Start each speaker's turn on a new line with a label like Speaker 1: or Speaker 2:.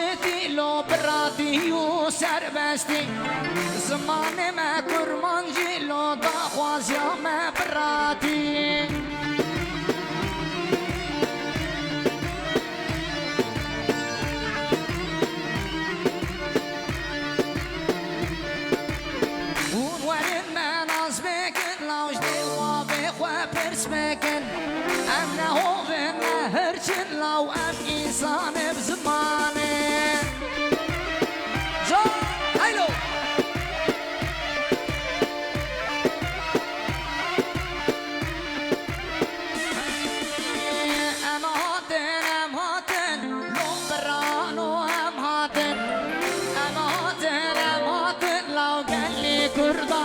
Speaker 1: شدی لو براتی و سربستی زمان ما کرمان جلو دا خوازیا ما براتی اون ورد من از بکن لاش دیوا بخوا پرس بکن ام نهو به مهرچن لاو ام انسان بزمانه جا هیلو ام هاتن لو برانو ام هاتن لو قلی کرد